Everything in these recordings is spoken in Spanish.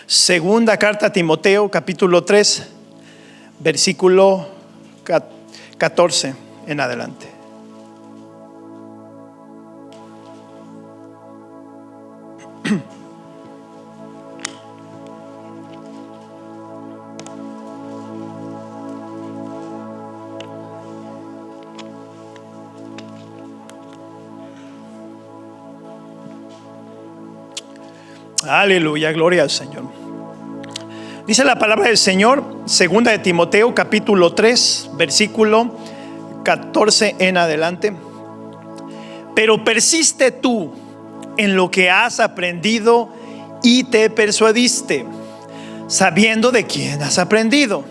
Segunda carta a Timoteo, capítulo 3, versículo 14 en adelante. Aleluya, gloria al Señor. Dice la palabra del Señor, segunda de Timoteo, capítulo 3, versículo 14 en adelante. Pero persiste tú en lo que has aprendido y te persuadiste, sabiendo de quién has aprendido,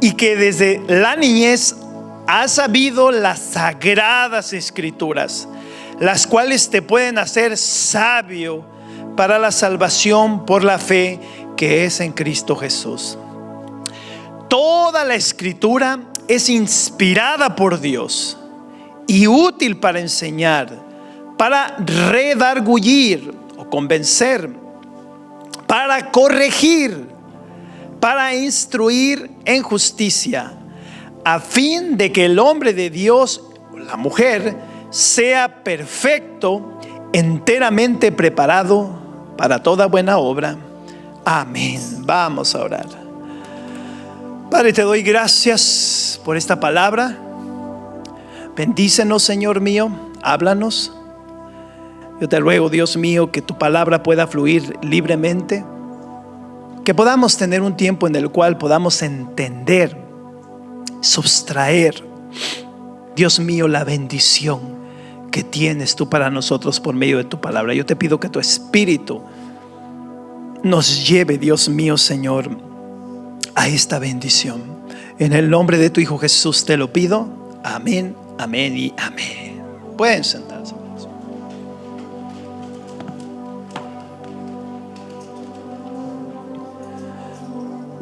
y que desde la niñez has sabido las sagradas escrituras, las cuales te pueden hacer sabio para la salvación por la fe que es en Cristo Jesús. Toda la escritura es inspirada por Dios y útil para enseñar, para redarguir o convencer, para corregir, para instruir en justicia, a fin de que el hombre de Dios, la mujer, sea perfecto, enteramente preparado para toda buena obra. Amén. Vamos a orar. Padre, te doy gracias por esta palabra. Bendícenos, Señor mío. Háblanos. Yo te ruego, Dios mío, que tu palabra pueda fluir libremente, que podamos tener un tiempo en el cual podamos entender, sustraer, Dios mío, la bendición que tienes tú para nosotros por medio de tu palabra. Yo te pido que tu Espíritu nos lleve, Dios mío, Señor, a esta bendición. En el nombre de tu Hijo Jesús te lo pido. Amén, amén y amén. Pueden sentarse.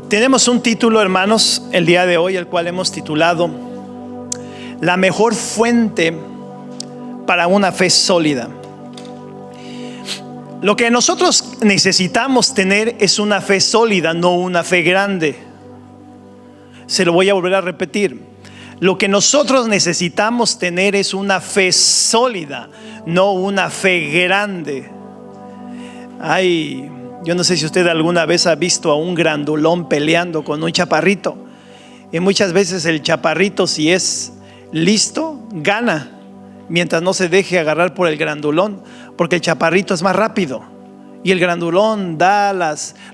Tenemos un título, hermanos, el día de hoy, el cual hemos titulado La mejor fuente para una fe sólida. Lo que nosotros necesitamos tener es una fe sólida, no una fe grande. Se lo voy a volver a repetir. Lo que nosotros necesitamos tener es una fe sólida, no una fe grande. Yo no sé si usted alguna vez ha visto a un grandulón peleando con un chaparrito. Y muchas veces el chaparrito, si es listo, gana, mientras no se deje agarrar por el grandulón, porque el chaparrito es más rápido y el grandulón da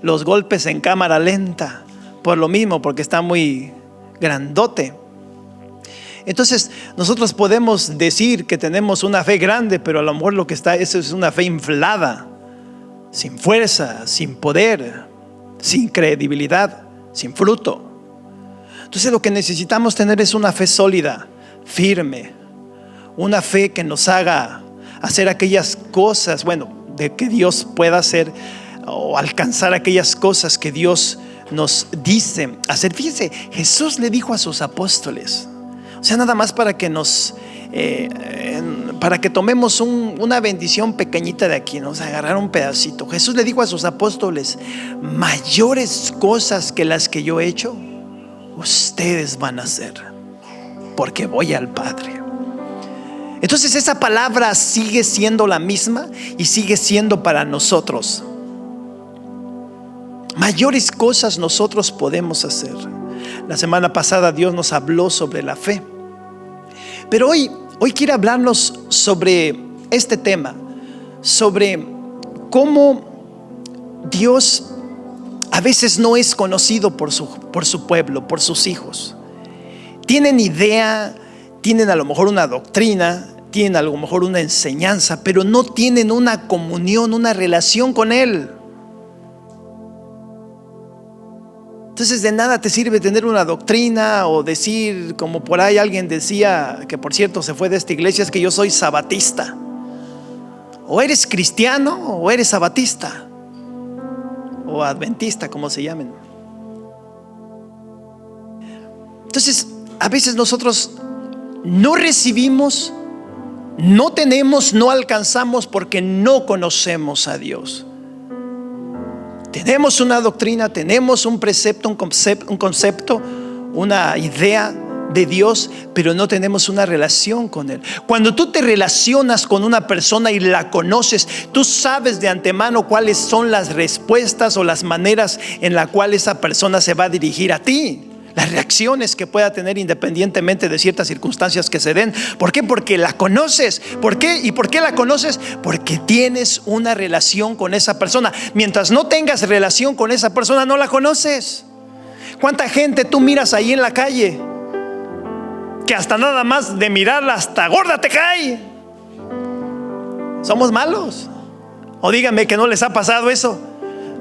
los golpes en cámara lenta, por lo mismo, porque está muy grandote. Entonces nosotros podemos decir que tenemos una fe grande, pero a lo mejor lo que está, eso es una fe inflada, sin fuerza, sin poder, sin credibilidad, sin fruto. Entonces lo que necesitamos tener es una fe sólida, firme, una fe que nos haga hacer aquellas cosas, de que Dios pueda hacer o alcanzar aquellas cosas que Dios nos dice hacer. Fíjense, Jesús le dijo a sus apóstoles, o sea, nada más para que para que tomemos una bendición pequeñita de aquí, ¿no? O sea, agarrar un pedacito. Jesús le dijo a sus apóstoles: mayores cosas que las que yo he hecho, ustedes van a hacer, porque voy al Padre. Entonces esa palabra sigue siendo la misma y sigue siendo para nosotros. Mayores cosas nosotros podemos hacer. La semana pasada Dios nos habló sobre la fe, pero hoy quiere hablarnos sobre este tema, sobre cómo Dios a veces no es conocido por su pueblo, por sus hijos. Tienen idea, tienen a lo mejor una doctrina, tienen a lo mejor una enseñanza, pero no tienen una comunión, una relación con Él. Entonces de nada te sirve tener una doctrina o decir, como por ahí alguien decía, que por cierto se fue de esta iglesia, es que yo soy sabatista. O eres cristiano o eres sabatista o adventista, como se llamen. Entonces a veces nosotros no recibimos, no tenemos, no alcanzamos porque no conocemos a Dios. Tenemos una doctrina, tenemos un precepto, un concepto, una idea de Dios, pero no tenemos una relación con Él. Cuando tú te relacionas con una persona y la conoces, tú sabes de antemano cuáles son las respuestas o las maneras en las cuales esa persona se va a dirigir a ti, las reacciones que pueda tener independientemente de ciertas circunstancias que se den. ¿Por qué? Porque la conoces. ¿Por qué? ¿Y por qué la conoces? Porque tienes una relación con esa persona. Mientras no tengas relación con esa persona, no la conoces. ¿Cuánta gente tú miras ahí en la calle que hasta nada más de mirarla hasta gorda te cae? Somos malos. O díganme que no les ha pasado eso.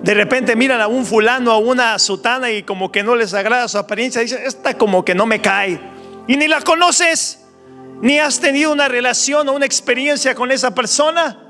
De repente miran a un fulano, a una sutana, y como que no les agrada su apariencia. Dicen, esta como que no me cae. Y ni la conoces, ni has tenido una relación o una experiencia con esa persona.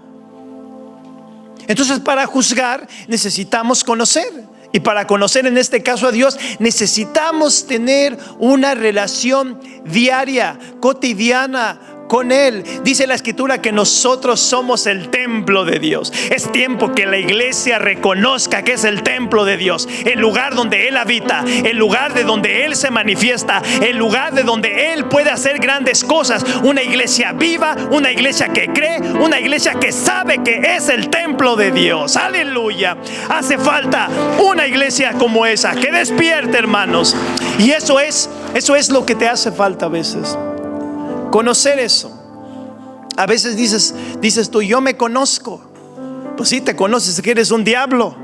Entonces, para juzgar necesitamos conocer. Y para conocer en este caso a Dios, necesitamos tener una relación diaria, cotidiana con Él. Dice la Escritura que nosotros somos el templo de Dios. Es tiempo que la iglesia reconozca que es el templo de Dios, el lugar donde Él habita, el lugar de donde Él se manifiesta, el lugar de donde Él puede hacer grandes cosas. Una iglesia viva, una iglesia que cree, una iglesia que sabe que es el templo de Dios. Aleluya. Hace falta una iglesia como esa, que despierte, hermanos. Y eso es lo que te hace falta a veces. Conocer eso. A veces dices tú, yo me conozco. Pues sí, te conoces que eres un diablo.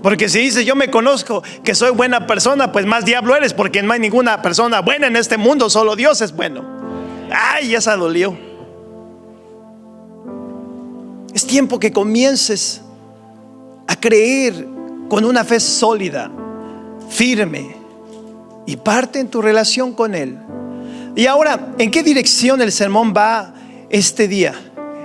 Porque si dices yo me conozco que soy buena persona, pues más diablo eres, porque no hay ninguna persona buena en este mundo, solo Dios es bueno. Ay, esa dolió. Es tiempo que comiences a creer con una fe sólida, firme, y parte en tu relación con Él. Y ahora, ¿en qué dirección el sermón va este día?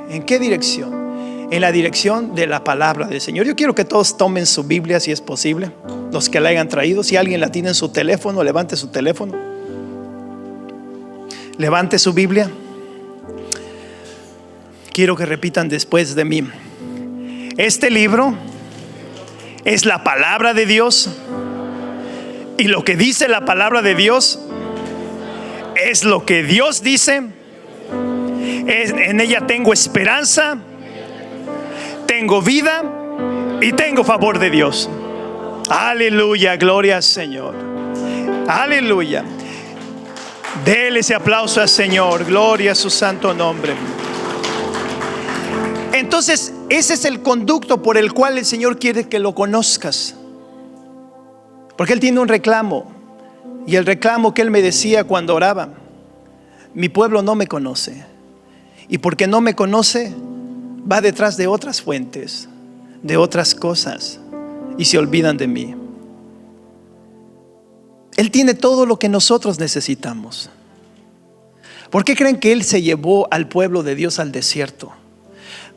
¿En qué dirección? En la dirección de la palabra del Señor. Yo quiero que todos tomen su Biblia, si es posible, los que la hayan traído. Si alguien la tiene en su teléfono, levante su teléfono, levante su Biblia. Quiero que repitan después de mí: este libro es la palabra de Dios, y lo que dice la palabra de Dios es lo que Dios dice. En ella tengo esperanza, tengo vida y tengo favor de Dios. Aleluya, gloria al Señor. Aleluya. Dele ese aplauso al Señor. Gloria a su santo nombre. Entonces, ese es el conducto por el cual el Señor quiere que lo conozcas. Porque Él tiene un reclamo. Y el reclamo que Él me decía cuando oraba: mi pueblo no me conoce. Y porque no me conoce, va detrás de otras fuentes, de otras cosas, y se olvidan de mí. Él tiene todo lo que nosotros necesitamos. ¿Por qué creen que Él se llevó al pueblo de Dios al desierto?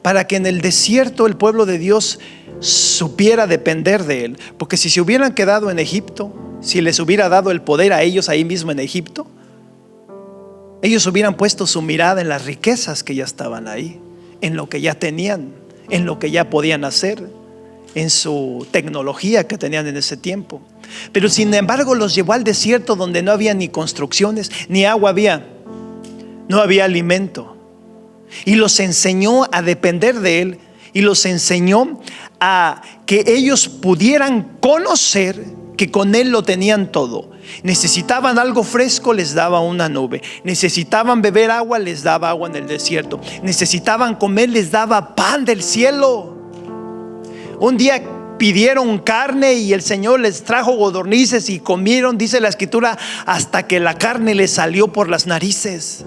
Para que en el desierto el pueblo de Dios supiera depender de Él. Porque si se hubieran quedado en Egipto, si les hubiera dado el poder a ellos ahí mismo en Egipto, ellos hubieran puesto su mirada en las riquezas que ya estaban ahí, en lo que ya tenían, en lo que ya podían hacer, en su tecnología que tenían en ese tiempo. Pero sin embargo los llevó al desierto donde no había ni construcciones, ni agua había, no había alimento. Y los enseñó a depender de Él, y los enseñó a que ellos pudieran conocer que con Él lo tenían todo. Necesitaban algo fresco, les daba una nube. Necesitaban beber agua, les daba agua en el desierto. Necesitaban comer, les daba pan del cielo. Un día pidieron carne y el Señor les trajo codornices y comieron, dice la Escritura, hasta que la carne les salió por las narices.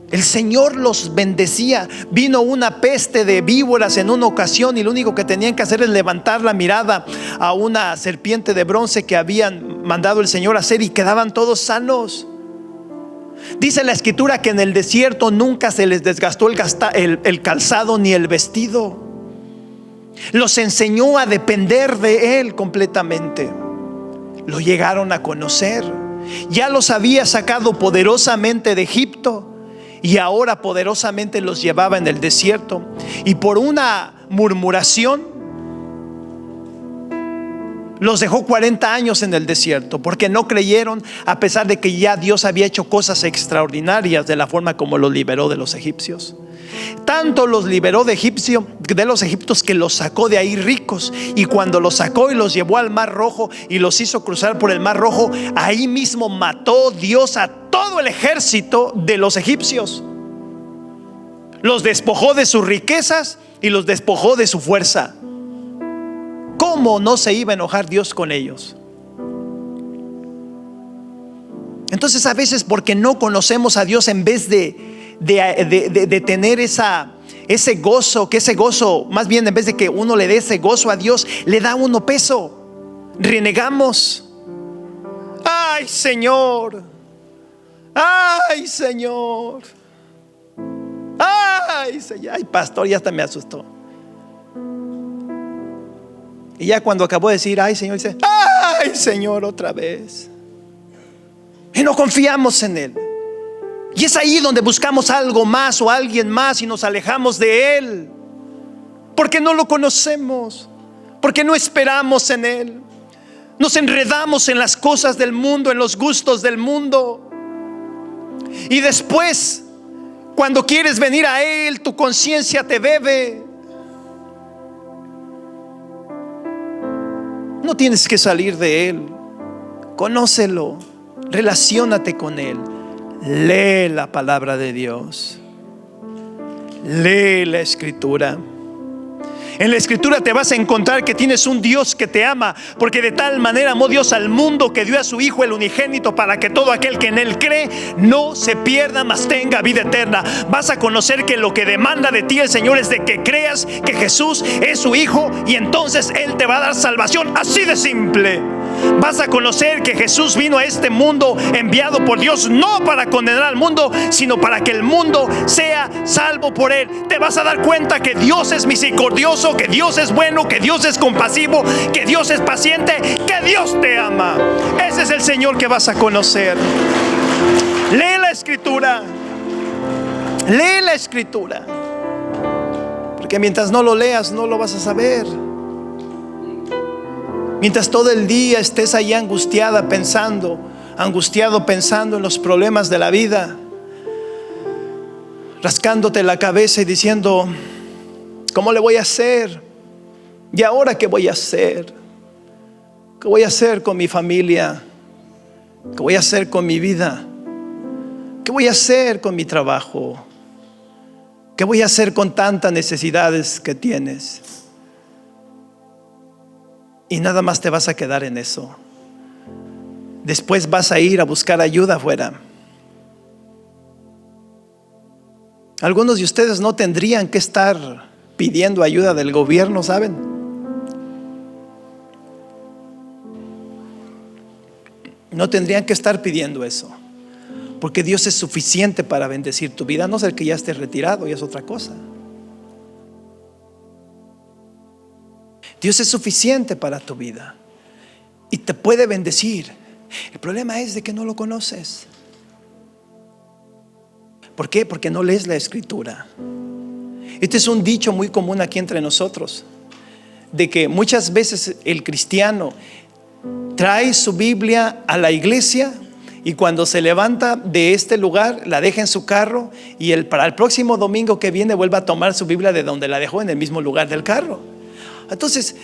El Señor los bendecía. Vino una peste de víboras en una ocasión, y lo único que tenían que hacer es levantar la mirada a una serpiente de bronce que habían mandado el Señor a hacer, y quedaban todos sanos. Dice la Escritura que en el desierto nunca se les desgastó el calzado ni el vestido. Los enseñó a depender de Él completamente. Lo llegaron a conocer. Ya los había sacado poderosamente de Egipto, y ahora poderosamente los llevaba en el desierto. Y por una murmuración, los dejó 40 años en el desierto porque no creyeron, a pesar de que ya Dios había hecho cosas extraordinarias de la forma como los liberó de los egipcios. Tanto los liberó de los egipcios, que los sacó de ahí ricos. Y cuando los sacó y los llevó al Mar Rojo y los hizo cruzar por el Mar Rojo, ahí mismo mató Dios a todo el ejército de los egipcios. Los despojó de sus riquezas y los despojó de su fuerza. ¿Cómo no se iba a enojar Dios con ellos? Entonces, a veces, porque no conocemos a Dios, en vez de tener ese gozo, que ese gozo, más bien, en vez de que uno le dé ese gozo a Dios, le da uno peso. Renegamos. Ay, Señor. Ay, Señor. Ay, Señor. Ay, pastor, ya hasta me asustó. Y ya cuando acabó de decir ay, Señor, dice ay, Señor, otra vez. Y no confiamos en Él. Y es ahí donde buscamos algo más o alguien más y nos alejamos de Él, porque no lo conocemos, porque no esperamos en Él. Nos enredamos en las cosas del mundo, en los gustos del mundo. Y después, cuando quieres venir a Él, tu conciencia te bebe. No tienes que salir de Él. Conócelo, relaciónate con Él. Lee la palabra de Dios. Lee la Escritura. En la Escritura te vas a encontrar que tienes un Dios que te ama, porque de tal manera amó Dios al mundo que dio a su Hijo el unigénito, para que todo aquel que en Él cree no se pierda, mas tenga vida eterna. Vas a conocer que lo que demanda de ti el Señor es de que creas que Jesús es su Hijo, y entonces Él te va a dar salvación. Así de simple. Vas a conocer que Jesús vino a este mundo enviado por Dios, no para condenar al mundo, sino para que el mundo sea salvo por Él. Te vas a dar cuenta que Dios es misericordioso, que Dios es bueno, que Dios es compasivo, que Dios es paciente, que Dios te ama. Ese es el Señor que vas a conocer. Lee la Escritura. Lee la Escritura, porque mientras no lo leas no lo vas a saber. Mientras todo el día estés ahí angustiado pensando en los problemas de la vida, rascándote la cabeza y diciendo ¿cómo le voy a hacer? ¿Y ahora qué voy a hacer? ¿Qué voy a hacer con mi familia? ¿Qué voy a hacer con mi vida? ¿Qué voy a hacer con mi trabajo? ¿Qué voy a hacer con tantas necesidades que tienes? Y nada más te vas a quedar en eso. Después vas a ir a buscar ayuda afuera. Algunos de ustedes no tendrían que estar pidiendo ayuda del gobierno, ¿saben? No tendrían que estar pidiendo eso, porque Dios es suficiente para bendecir tu vida, a no ser que ya estés retirado, y es otra cosa. Dios es suficiente para tu vida y te puede bendecir. El problema es de que no lo conoces. ¿Por qué? Porque no lees la Escritura. Este es un dicho muy común aquí entre nosotros, de que muchas veces el cristiano trae su Biblia a la iglesia y cuando se levanta de este lugar la deja en su carro, y para el próximo domingo que viene vuelve a tomar su Biblia de donde la dejó, en el mismo lugar del carro. Entonces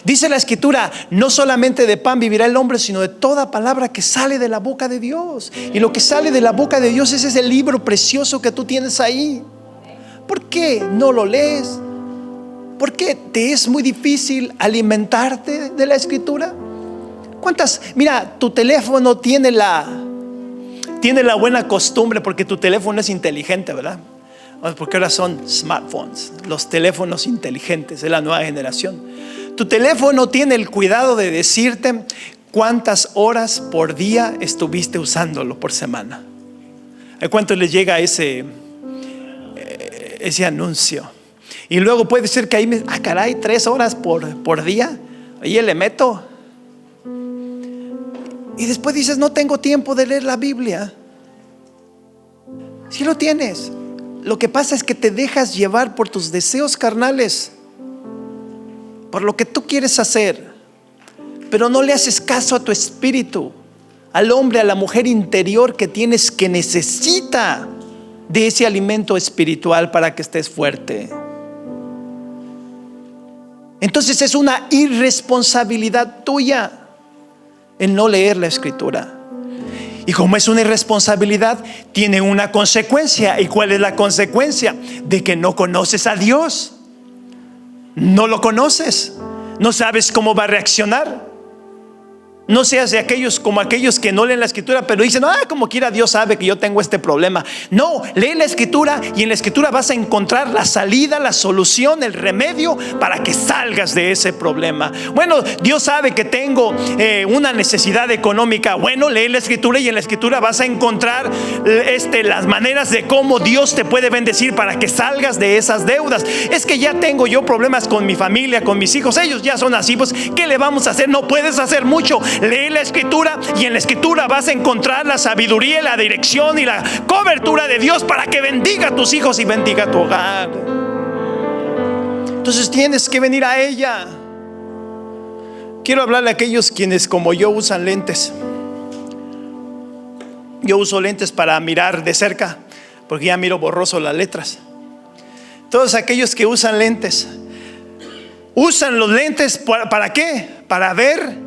dice la Escritura: no solamente de pan vivirá el hombre, sino de toda palabra que sale de la boca de Dios. Y lo que sale de la boca de Dios es ese libro precioso que tú tienes ahí. ¿Por qué no lo lees? ¿Por qué te es muy difícil alimentarte de la Escritura? Mira, tu teléfono tiene la buena costumbre, porque tu teléfono es inteligente, ¿verdad? Porque ahora son smartphones, los teléfonos inteligentes de la nueva generación. Tu teléfono tiene el cuidado de decirte cuántas horas por día estuviste usándolo por semana. ¿A cuánto les llega ese anuncio? Y luego puede ser que ahí caray, 3 horas por día. Ahí le meto. Y después dices: no tengo tiempo de leer la Biblia. Si lo tienes, lo que pasa es que te dejas llevar por tus deseos carnales, por lo que tú quieres hacer, pero no le haces caso a tu espíritu, al hombre, a la mujer interior que tienes, que necesita de ese alimento espiritual para que estés fuerte. Entonces es una irresponsabilidad tuya el no leer la Escritura. Y como es una irresponsabilidad, tiene una consecuencia. ¿Y cuál es la consecuencia? De que no conoces a Dios. No lo conoces. No sabes cómo va a reaccionar. No seas de aquellos como aquellos que no leen la Escritura, pero dicen, como quiera Dios sabe que yo tengo este problema. No, lee la Escritura y en la Escritura vas a encontrar la salida, la solución, el remedio para que salgas de ese problema. Bueno, Dios sabe que tengo una necesidad económica. Bueno, lee la Escritura y en la Escritura vas a encontrar las maneras de cómo Dios te puede bendecir para que salgas de esas deudas. Es que ya tengo yo problemas con mi familia, con mis hijos, ellos ya son así, pues ¿qué le vamos a hacer? No puedes hacer mucho. Lee la Escritura y en la Escritura vas a encontrar la sabiduría y la dirección y la cobertura de Dios para que bendiga a tus hijos y bendiga a tu hogar. Entonces tienes que venir a ella. Quiero hablarle a aquellos quienes como yo usan lentes. Yo uso lentes para mirar de cerca porque ya miro borroso las letras. Todos aquellos que usan lentes, usan los lentes ¿para qué? Para ver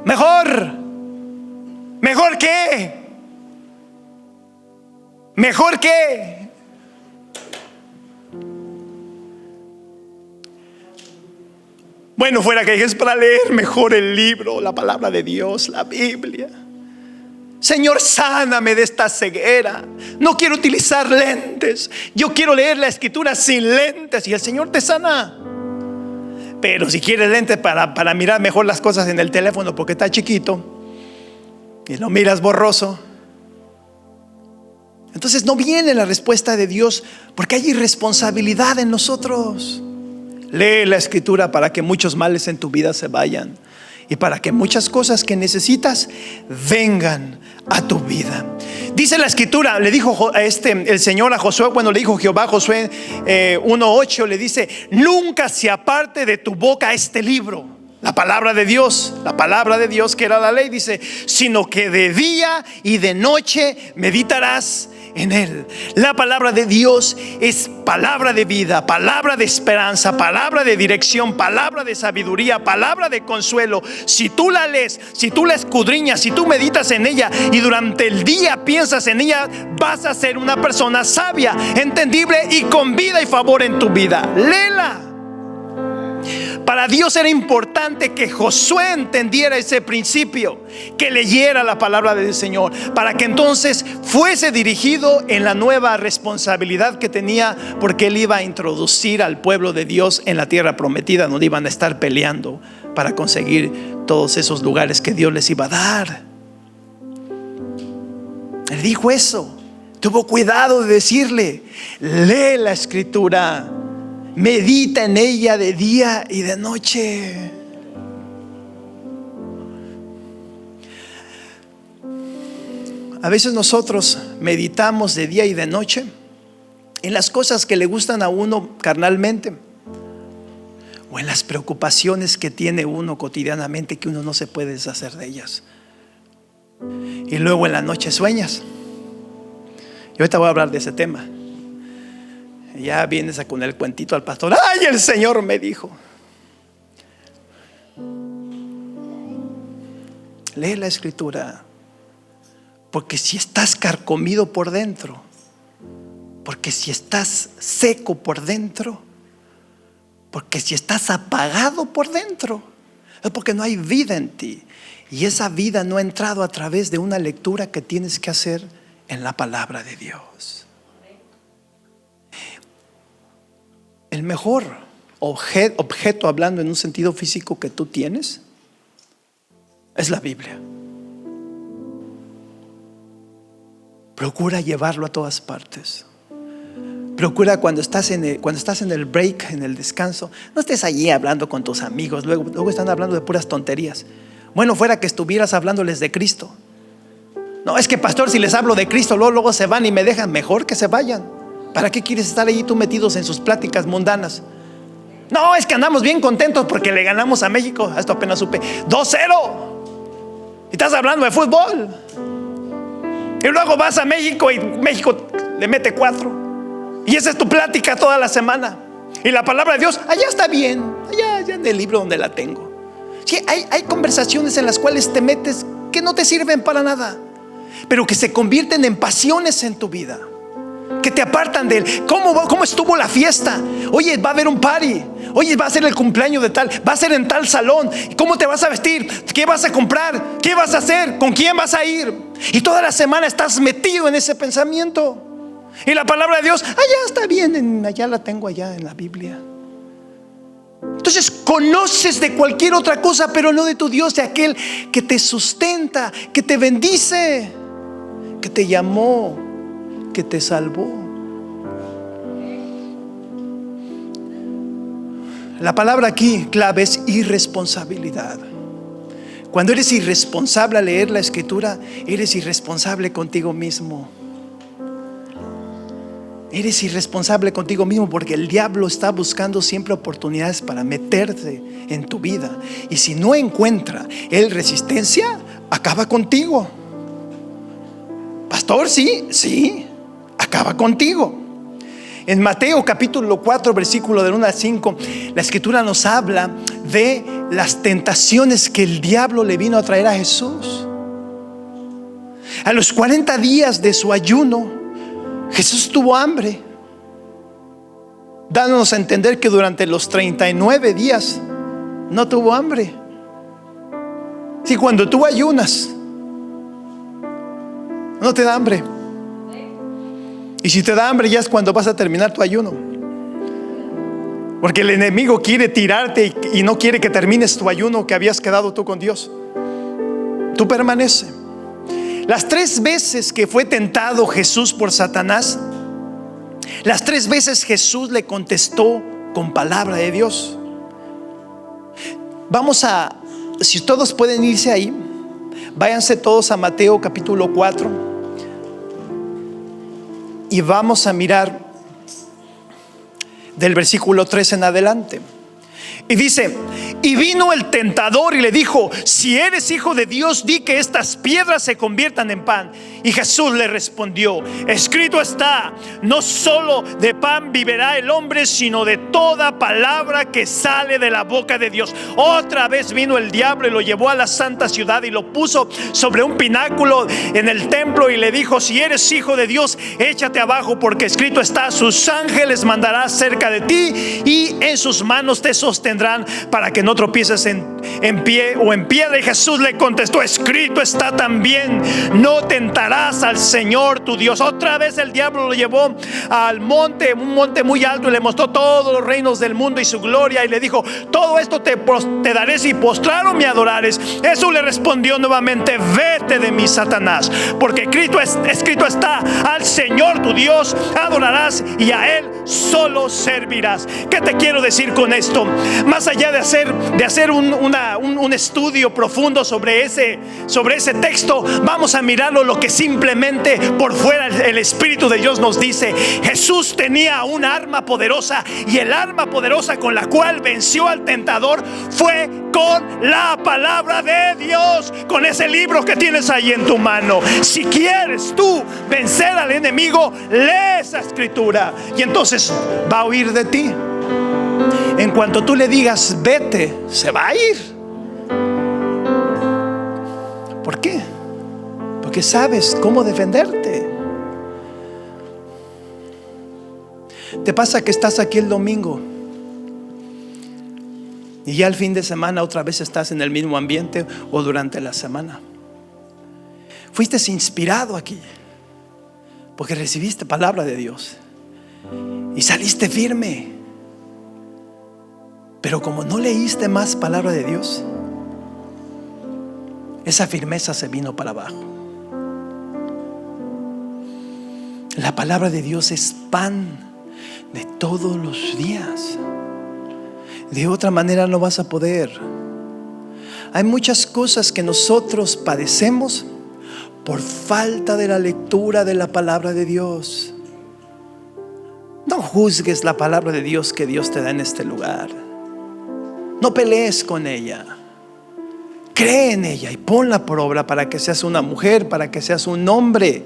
mejor. ¿Mejor qué? ¿Mejor qué? Bueno, fuera que es para leer mejor el libro, la palabra de Dios, la Biblia. Señor, sáname de esta ceguera. No quiero utilizar lentes. Yo quiero leer la Escritura sin lentes y el Señor te sana. Pero si quieres lentes para mirar mejor las cosas en el teléfono porque está chiquito y lo miras borroso, entonces no viene la respuesta de Dios porque hay irresponsabilidad en nosotros. Lee la Escritura para que muchos males en tu vida se vayan y para que muchas cosas que necesitas vengan a tu vida. Dice la Escritura, le dijo el Señor a Josué, cuando le dijo Jehová a Josué 1:8, le dice: nunca se aparte de tu boca este libro, la palabra de Dios que era la ley, dice, sino que de día y de noche meditarás en él. La palabra de Dios es palabra de vida, palabra de esperanza, palabra de dirección, palabra de sabiduría, palabra de consuelo. Si tú la lees, si tú la escudriñas, si tú meditas en ella y durante el día piensas en ella, vas a ser una persona sabia, entendible y con vida y favor en tu vida. Léela. Para Dios era importante que Josué entendiera ese principio, que leyera la palabra del Señor, para que entonces fuese dirigido en la nueva responsabilidad que tenía, porque él iba a introducir al pueblo de Dios en la tierra prometida, donde iban a estar peleando para conseguir todos esos lugares que Dios les iba a dar. Él dijo eso, tuvo cuidado de decirle: lee la Escritura, medita en ella de día y de noche. A veces nosotros meditamos de día y de noche en las cosas que le gustan a uno carnalmente, o en las preocupaciones que tiene uno cotidianamente, que uno no se puede deshacer de ellas. Y luego en la noche sueñas. Y ahorita voy a hablar de ese tema. Ya vienes con el cuentito al pastor: ay, el Señor me dijo. Lee la Escritura, porque si estás carcomido por dentro, porque si estás seco por dentro, porque si estás apagado por dentro, es porque no hay vida en ti. Y esa vida no ha entrado a través de una lectura que tienes que hacer en la palabra de Dios. El mejor objeto, hablando en un sentido físico, que tú tienes es la Biblia. Procura llevarlo a todas partes. Procura cuando estás en el break, en el descanso, no estés allí hablando con tus amigos. Luego están hablando de puras tonterías. Bueno, fuera que estuvieras hablándoles de Cristo. No, es que pastor, si les hablo de Cristo, luego se van y me dejan. Mejor que se vayan. ¿Para qué quieres estar ahí tú metidos en sus pláticas mundanas? No, es que andamos bien contentos porque le ganamos a México. Esto apenas supe, 2-0. Y estás hablando de fútbol. Y luego vas a México y México le mete 4. Y esa es tu plática toda la semana. Y la palabra de Dios, allá está bien, allá en el libro donde la tengo. Sí, hay conversaciones en las cuales te metes que no te sirven para nada, pero que se convierten en pasiones en tu vida, que te apartan de él. ¿Cómo estuvo la fiesta? Oye, va a haber un party. Oye, va a ser el cumpleaños de tal, va a ser en tal salón. ¿Cómo te vas a vestir? ¿Qué vas a comprar? ¿Qué vas a hacer? ¿Con quién vas a ir? Y toda la semana estás metido en ese pensamiento. Y la palabra de Dios, allá está bien, allá la tengo, allá en la Biblia. Entonces conoces de cualquier otra cosa, pero no de tu Dios, de aquel que te sustenta, que te bendice, que te llamó, que te salvó. La palabra aquí clave es irresponsabilidad. Cuando eres irresponsable al leer la escritura, eres irresponsable contigo mismo. Eres irresponsable contigo mismo, porque el diablo está buscando siempre oportunidades para meterse en tu vida. Y si no encuentra él resistencia, acaba contigo. Pastor, sí, acaba contigo. En Mateo capítulo 4 versículo del 1 al 5, la escritura nos habla de las tentaciones que el diablo le vino a traer a Jesús. A los 40 días de su ayuno, Jesús tuvo hambre, dándonos a entender que durante los 39 días no tuvo hambre. Si cuando tú ayunas no te da hambre, y si te da hambre ya es cuando vas a terminar tu ayuno, porque el enemigo quiere tirarte y no quiere que termines tu ayuno que habías quedado tú con Dios. Tú permanece. Las 3 veces que fue tentado Jesús por Satanás, las 3 veces Jesús le contestó con palabra de Dios. Si todos pueden irse ahí, váyanse todos a Mateo capítulo 4 y vamos a mirar del versículo 3 en adelante. Y dice: y vino el tentador y le dijo: si eres hijo de Dios, di que estas piedras se conviertan en pan. Y Jesús le respondió: escrito está, no solo de pan vivirá el hombre, sino de toda palabra que sale de la boca de Dios. Otra vez vino el diablo y lo llevó a la santa ciudad y lo puso sobre un pináculo en el templo y le dijo: si eres hijo de Dios, échate abajo, porque escrito está, sus ángeles mandará cerca de ti y en sus manos te sostendrán para que no tropieces en pie o en piedra. Y Jesús le contestó: escrito está también, no tentarás al Señor tu Dios. Otra vez el diablo lo llevó al monte, un monte muy alto, y le mostró todos los reinos del mundo y su gloria, y le dijo: todo esto te daré si postraro me adorares. Jesús le respondió nuevamente: vete de mí, Satanás, porque escrito está, al Señor tu Dios adorarás y a Él solo servirás. ¿Qué te quiero decir con esto? Más allá de hacer un estudio profundo sobre ese texto, vamos a mirarlo lo que simplemente por fuera el Espíritu de Dios nos dice. Jesús tenía un arma poderosa, y el arma poderosa con la cual venció al tentador fue con la palabra de Dios, con ese libro que tienes ahí en tu mano. Si quieres tú vencer al enemigo, lee esa escritura y entonces va a huir de ti. En cuanto tú le digas vete, se va a ir. ¿Por qué? Porque sabes cómo defenderte. Te pasa que estás aquí el domingo y ya el fin de semana otra vez estás en el mismo ambiente, o durante la semana. Fuiste inspirado aquí porque recibiste palabra de Dios y saliste firme. Pero como no leíste más palabra de Dios, esa firmeza se vino para abajo. La palabra de Dios es pan de todos los días. De otra manera no vas a poder. Hay muchas cosas que nosotros padecemos por falta de la lectura de la palabra de Dios. No juzgues la palabra de Dios que Dios te da en este lugar. No pelees con ella. Cree en ella y ponla por obra para que seas una mujer, para que seas un hombre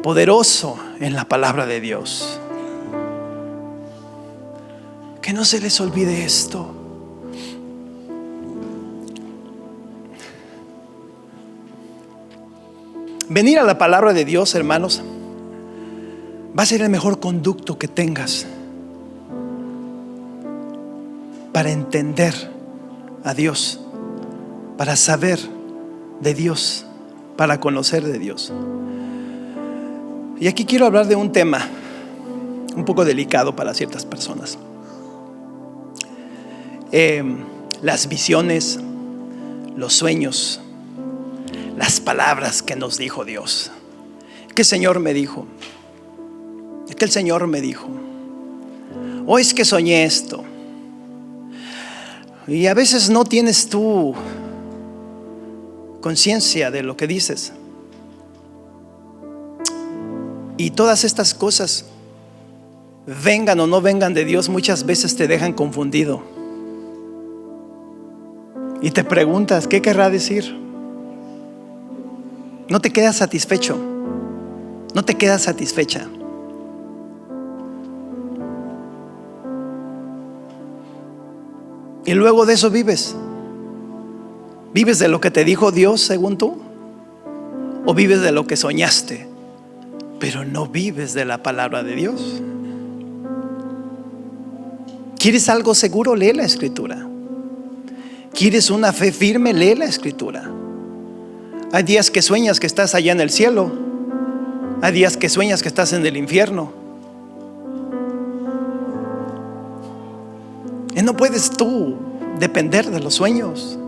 poderoso en la palabra de Dios. Que no se les olvide esto. Venir a la palabra de Dios, hermanos, va a ser el mejor conducto que tengas para entender a Dios, para saber de Dios, para conocer de Dios. Y aquí quiero hablar de un tema un poco delicado para ciertas personas. Las visiones, los sueños, las palabras que nos dijo Dios. Que el Señor me dijo, es que el Señor me dijo, o es que soñé esto. Y a veces no tienes tú conciencia de lo que dices. Y todas estas cosas, vengan o no vengan de Dios, muchas veces te dejan confundido. Y te preguntas, ¿qué querrá decir? No te quedas satisfecho. No te quedas satisfecha. Y luego de eso vives. ¿Vives de lo que te dijo Dios según tú? ¿O vives de lo que soñaste? Pero no vives de la palabra de Dios. ¿Quieres algo seguro? Lee la Escritura. ¿Quieres una fe firme? Lee la Escritura. Hay días que sueñas que estás allá en el cielo. Hay días que sueñas que estás en el infierno. Y no puedes tú depender de los sueños.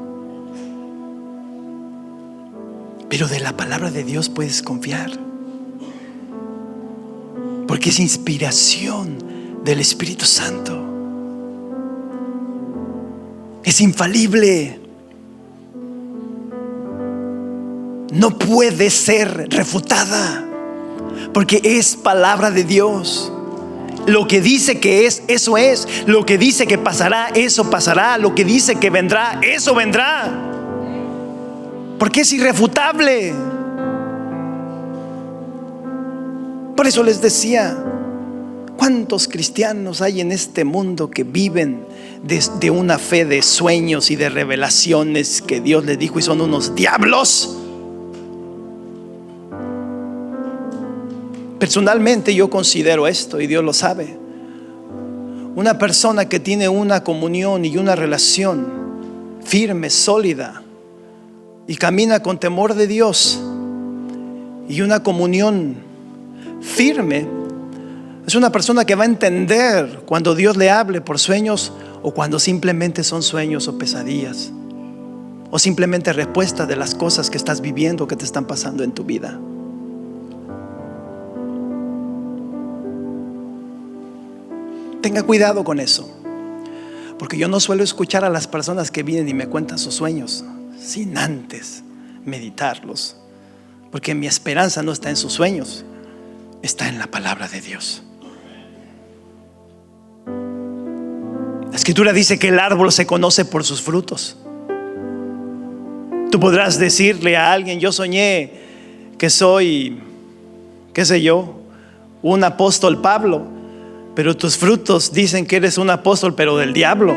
Pero de la palabra de Dios puedes confiar. Porque es inspiración del Espíritu Santo. Es infalible. No puede ser refutada. Porque es palabra de Dios. Lo que dice que es, eso es. Lo que dice que pasará, eso pasará. Lo que dice que vendrá, eso vendrá. Porque es irrefutable. Por eso les decía, ¿cuántos cristianos hay en este mundo que viven de una fe de sueños y de revelaciones que Dios les dijo y son unos diablos? Personalmente yo considero esto, y Dios lo sabe. Una persona que tiene una comunión y una relación firme, sólida, y camina con temor de Dios y una comunión firme, es una persona que va a entender cuando Dios le hable por sueños, o cuando simplemente son sueños o pesadillas, o simplemente respuesta de las cosas que estás viviendo, que te están pasando en tu vida. Tenga cuidado con eso, porque yo no suelo escuchar a las personas que vienen y me cuentan sus sueños sin antes meditarlos, porque mi esperanza no está en sus sueños, está en la palabra de Dios. La Escritura dice que el árbol se conoce por sus frutos. Tú podrás decirle a alguien, yo soñé que soy, qué sé yo, un apóstol Pablo, pero tus frutos dicen que eres un apóstol, pero del diablo.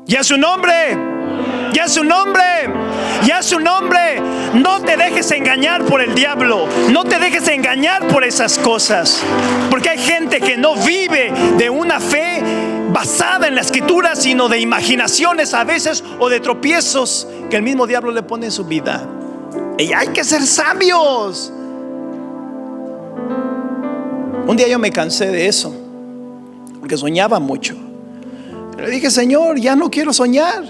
Ya su nombre, ya su nombre, ya su nombre. No te dejes engañar por el diablo. No te dejes engañar por esas cosas. Porque hay gente que no vive de una fe basada en la Escritura, sino de imaginaciones a veces, o de tropiezos que el mismo diablo le pone en su vida. Y hay que ser sabios. Un día yo me cansé de eso, porque soñaba mucho. Le dije, Señor, ya no quiero soñar.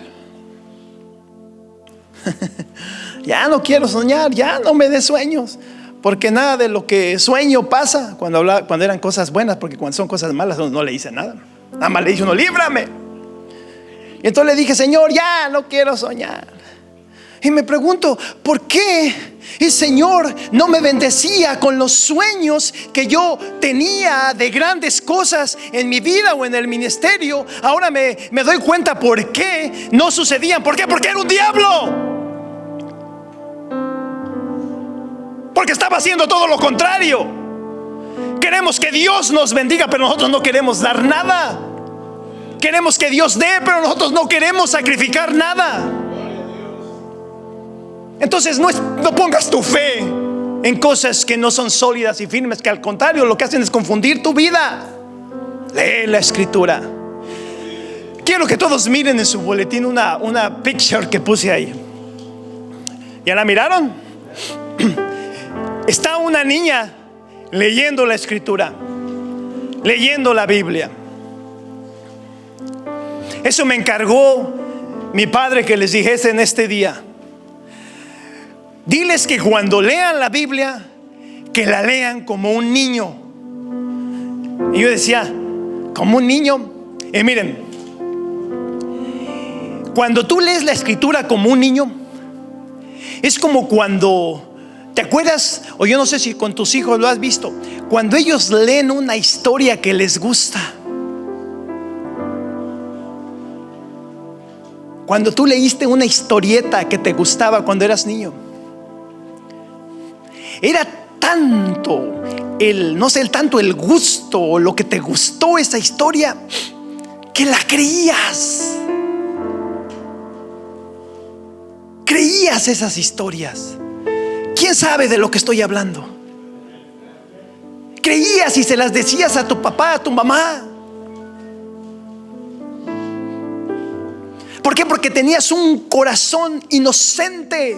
Ya no quiero soñar, ya no me des sueños, porque nada de lo que sueño pasa. Cuando eran cosas buenas, porque cuando son cosas malas no le hice nada. Nada más le dije uno, líbrame. Y entonces le dije, Señor, ya no quiero soñar. Y me pregunto, ¿por qué el Señor no me bendecía con los sueños que yo tenía de grandes cosas en mi vida o en el ministerio? Ahora me doy cuenta por qué no sucedían. ¿Por qué? Porque era un diablo. Porque estaba haciendo todo lo contrario. Queremos que Dios nos bendiga, pero nosotros no queremos dar nada. Queremos que Dios dé, pero nosotros no queremos sacrificar nada. Entonces no pongas tu fe en cosas que no son sólidas y firmes, que al contrario lo que hacen es confundir tu vida. Lee la escritura. Quiero que todos miren en su boletín una picture que puse ahí. ¿Ya la miraron? Está una niña leyendo la escritura, leyendo la Biblia. Eso me encargó mi padre que les dijese en este día: diles que cuando lean la Biblia, que la lean como un niño. Y yo decía, ¿como un niño? Y miren, cuando tú lees la escritura como un niño, es como cuando, ¿te acuerdas? O yo no sé si con tus hijos lo has visto, cuando ellos leen una historia que les gusta. Cuando tú leíste una historieta que te gustaba cuando eras niño, era tanto el gusto o lo que te gustó esa historia, que la creías. Creías esas historias. ¿Quién sabe de lo que estoy hablando? Creías y se las decías a tu papá, a tu mamá. ¿Por qué? Porque tenías un corazón inocente,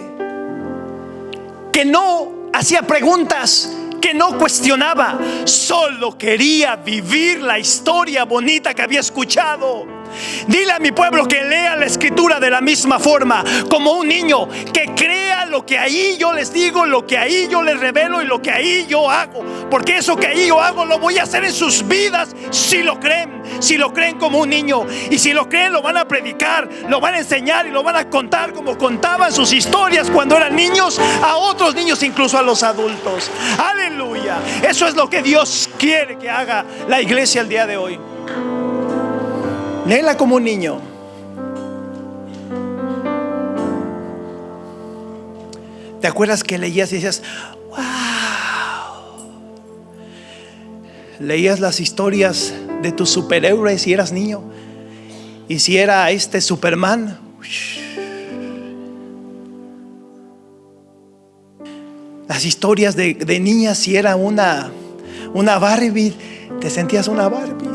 que no hacía preguntas, que no cuestionaba, solo quería vivir la historia bonita que había escuchado. Dile a mi pueblo que lea la escritura de la misma forma, como un niño, que crea lo que ahí yo les digo, lo que ahí yo les revelo y lo que ahí yo hago, porque eso que ahí yo hago lo voy a hacer en sus vidas si lo creen. Si lo creen como un niño, y si lo creen, lo van a predicar, lo van a enseñar y lo van a contar como contaban sus historias cuando eran niños, a otros niños, incluso a los adultos. Aleluya. Eso es lo que Dios quiere que haga la iglesia el día de hoy. Léela como un niño. ¿Te acuerdas que leías y decías, wow? Leías las historias de tus superhéroes si eras niño, y si era Superman, las historias de niñas, si era una Barbie, te sentías una Barbie.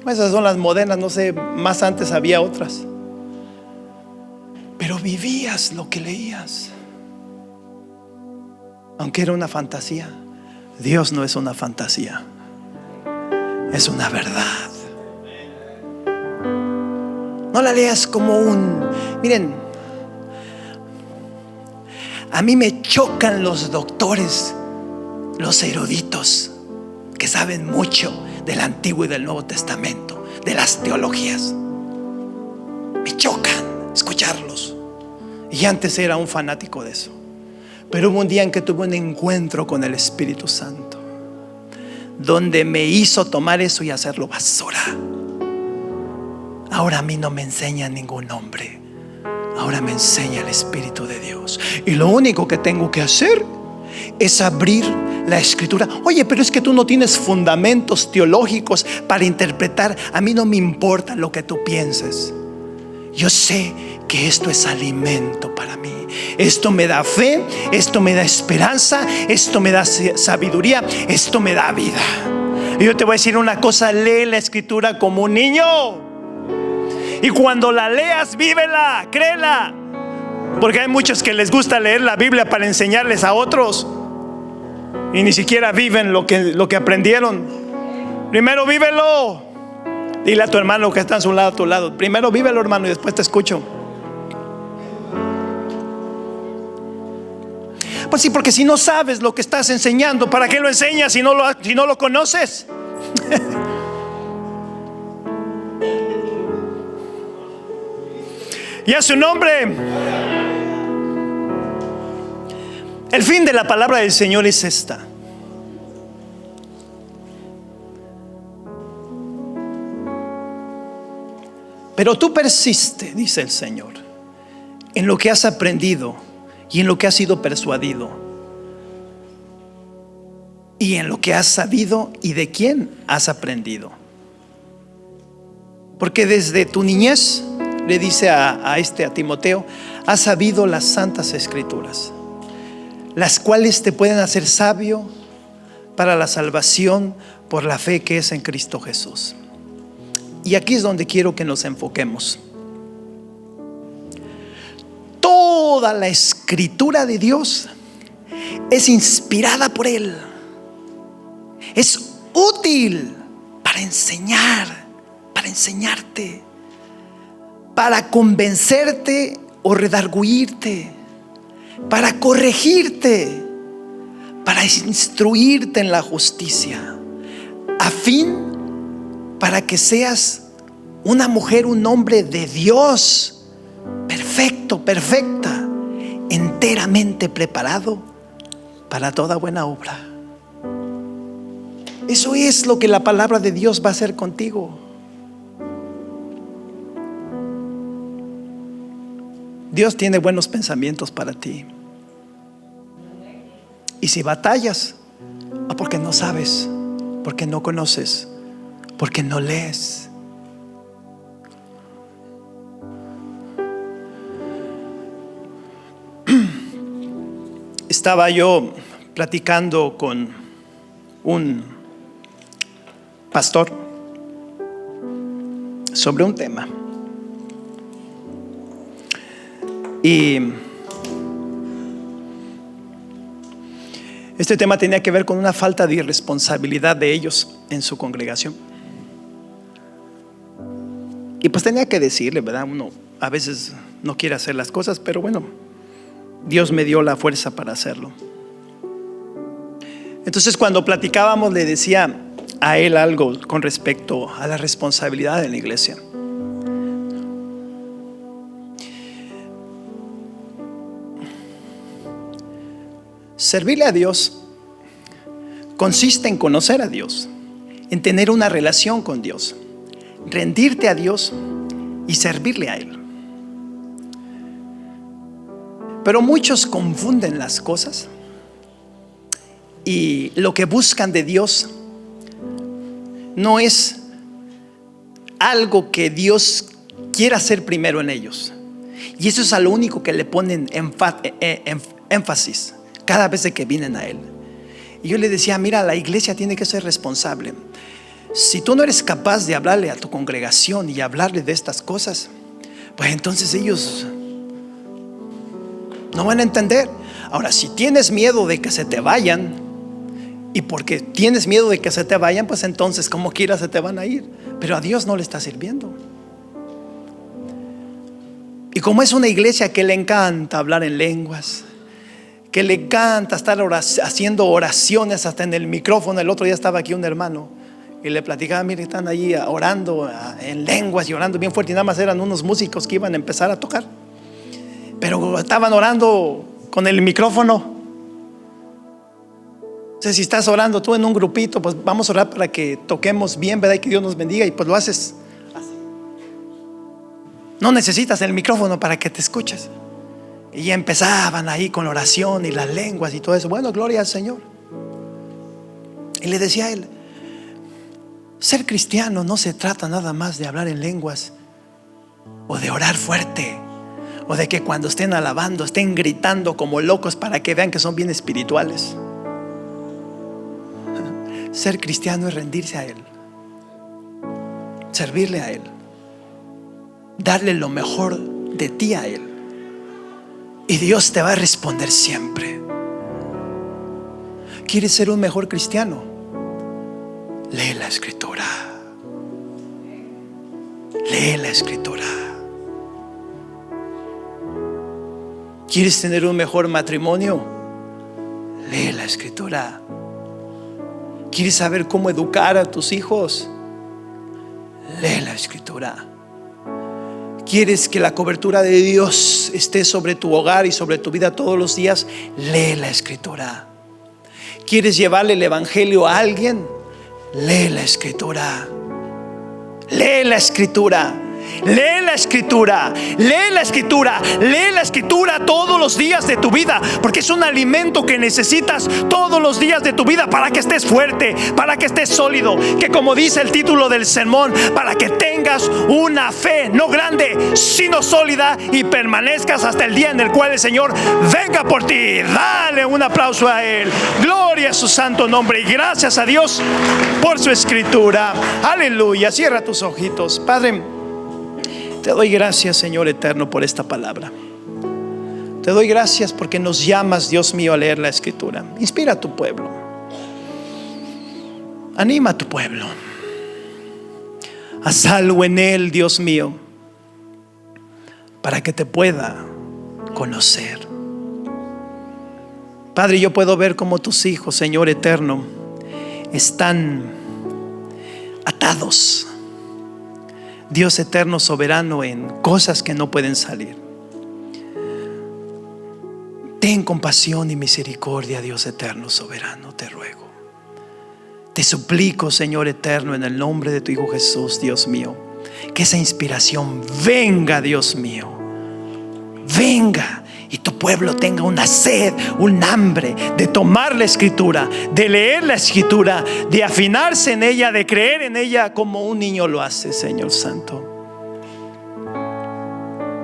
Esas son las modernas, no sé, más antes había otras. Pero vivías lo que leías, aunque era una fantasía. Dios no es una fantasía, es una verdad. No la leas como miren, a mí me chocan los doctores, los eruditos, que saben mucho del Antiguo y del Nuevo Testamento, de las teologías. Me chocan escucharlos. Y antes era un fanático de eso, pero hubo un día en que tuve un encuentro con el Espíritu Santo, donde me hizo tomar eso y hacerlo basura. Ahora a mí no me enseña ningún hombre, ahora me enseña el Espíritu de Dios. Y lo único que tengo que hacer es abrir la escritura. Oye, pero es que tú no tienes fundamentos teológicos para interpretar. A mí no me importa lo que tú pienses. Yo sé que esto es alimento para mí. Esto me da fe, esto me da esperanza, esto me da sabiduría, esto me da vida. Y yo te voy a decir una cosa: lee la escritura como un niño, y cuando la leas, vívela, créela. Porque hay muchos que les gusta leer la Biblia para enseñarles a otros, y ni siquiera viven lo que aprendieron. Primero vívelo. Dile a tu hermano que está a su lado, a tu lado: primero vívelo, hermano, y después te escucho. Pues sí, porque si no sabes lo que estás enseñando, ¿para qué lo enseñas si no lo conoces? Y a su nombre. El fin de la palabra del Señor es esta. Pero tú persiste, dice el Señor, en lo que has aprendido y en lo que has sido persuadido y en lo que has sabido y de quién has aprendido. Porque desde tu niñez, le dice a Timoteo, has sabido las santas escrituras, las cuales te pueden hacer sabio para la salvación por la fe que es en Cristo Jesús. Y aquí es donde quiero que nos enfoquemos. Toda la escritura de Dios es inspirada por Él. Es útil para enseñar, para enseñarte, para convencerte o redarguirte, para corregirte, para instruirte en la justicia, a fin para que seas una mujer, un hombre de Dios, perfecto, perfecta, enteramente preparado para toda buena obra. Eso es lo que la palabra de Dios va a hacer contigo. Dios tiene buenos pensamientos para ti. Y si batallas, porque no sabes, porque no conoces, porque no lees. Estaba yo platicando con un pastor sobre un tema. Y este tema tenía que ver con una falta de irresponsabilidad de ellos en su congregación. Y pues tenía que decirle, ¿verdad? Uno a veces no quiere hacer las cosas, pero bueno, Dios me dio la fuerza para hacerlo. Entonces, cuando platicábamos, le decía a él algo con respecto a la responsabilidad de la iglesia. Servirle a Dios consiste en conocer a Dios, en tener una relación con Dios, rendirte a Dios y servirle a Él. Pero muchos confunden las cosas y lo que buscan de Dios no es algo que Dios quiera hacer primero en ellos. Y eso es a lo único que le ponen énfasis cada vez que vienen a Él. Y yo le decía, mira, la iglesia tiene que ser responsable. Si tú no eres capaz de hablarle a tu congregación y hablarle de estas cosas, pues entonces ellos no van a entender. Ahora, si tienes miedo de que se te vayan, y porque tienes miedo de que se te vayan, pues entonces como quiera se te van a ir. Pero a Dios no le está sirviendo. Y como es una iglesia que le encanta hablar en lenguas, que le encanta estar haciendo oraciones hasta en el micrófono. El otro día estaba aquí un hermano y le platicaba, mire, están allí orando en lenguas y orando bien fuerte, y nada más eran unos músicos que iban a empezar a tocar, pero estaban orando con el micrófono. O sea, si estás orando tú en un grupito, pues vamos a orar para que toquemos bien, ¿verdad? Y que Dios nos bendiga, y pues lo haces así. No necesitas el micrófono para que te escuches. Y empezaban ahí con la oración y las lenguas y todo eso. Bueno, gloria al Señor. Y le decía a él, ser cristiano no se trata nada más de hablar en lenguas o de orar fuerte, o de que cuando estén alabando estén gritando como locos para que vean que son bien espirituales. Ser cristiano es rendirse a Él, servirle a Él, darle lo mejor de ti a Él, y Dios te va a responder siempre. ¿Quieres ser un mejor cristiano? Lee la escritura. Lee la escritura. ¿Quieres tener un mejor matrimonio? Lee la escritura. ¿Quieres saber cómo educar a tus hijos? Lee la escritura. quieres que la cobertura de Dios esté sobre tu hogar y sobre tu vida todos los días, lee la Escritura. ¿Quieres llevarle el evangelio a alguien? Lee la Escritura. Lee la Escritura. Lee la Escritura, lee la Escritura, lee la Escritura todos los días de tu vida, porque es un alimento que necesitas todos los días de tu vida para que estés fuerte, para que estés sólido, que como dice el título del sermón, para que tengas una fe no grande, sino sólida, y permanezcas hasta el día en el cual el Señor venga por ti. Dale un aplauso a Él. Gloria a su santo nombre y gracias a Dios por su Escritura. Aleluya. Cierra tus ojitos. Padre, te doy gracias, Señor eterno, por esta palabra. Te doy gracias porque nos llamas, Dios mío, a leer la Escritura. Inspira a tu pueblo. Anima a tu pueblo. Haz algo en él, Dios mío, para que te pueda conocer. Padre, yo puedo ver cómo tus hijos, Señor eterno, están atados, Dios eterno, soberano, en cosas que no pueden salir. Ten compasión y misericordia, Dios eterno, soberano, te ruego. Te suplico, Señor eterno, en el nombre de tu Hijo Jesús, Dios mío, que esa inspiración venga, Dios mío, venga, y tu pueblo tenga una sed, un hambre de tomar la Escritura, de leer la Escritura, de afinarse en ella, de creer en ella como un niño lo hace, Señor Santo,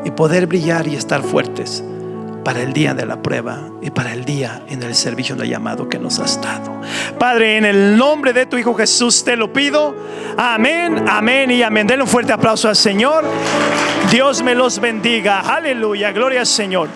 y poder brillar y estar fuertes para el día de la prueba y para el día en el servicio del llamado que nos has dado. Padre, en el nombre de tu Hijo Jesús te lo pido. Amén, amén y amén. Denle un fuerte aplauso al Señor. Dios me los bendiga. Aleluya, gloria al Señor.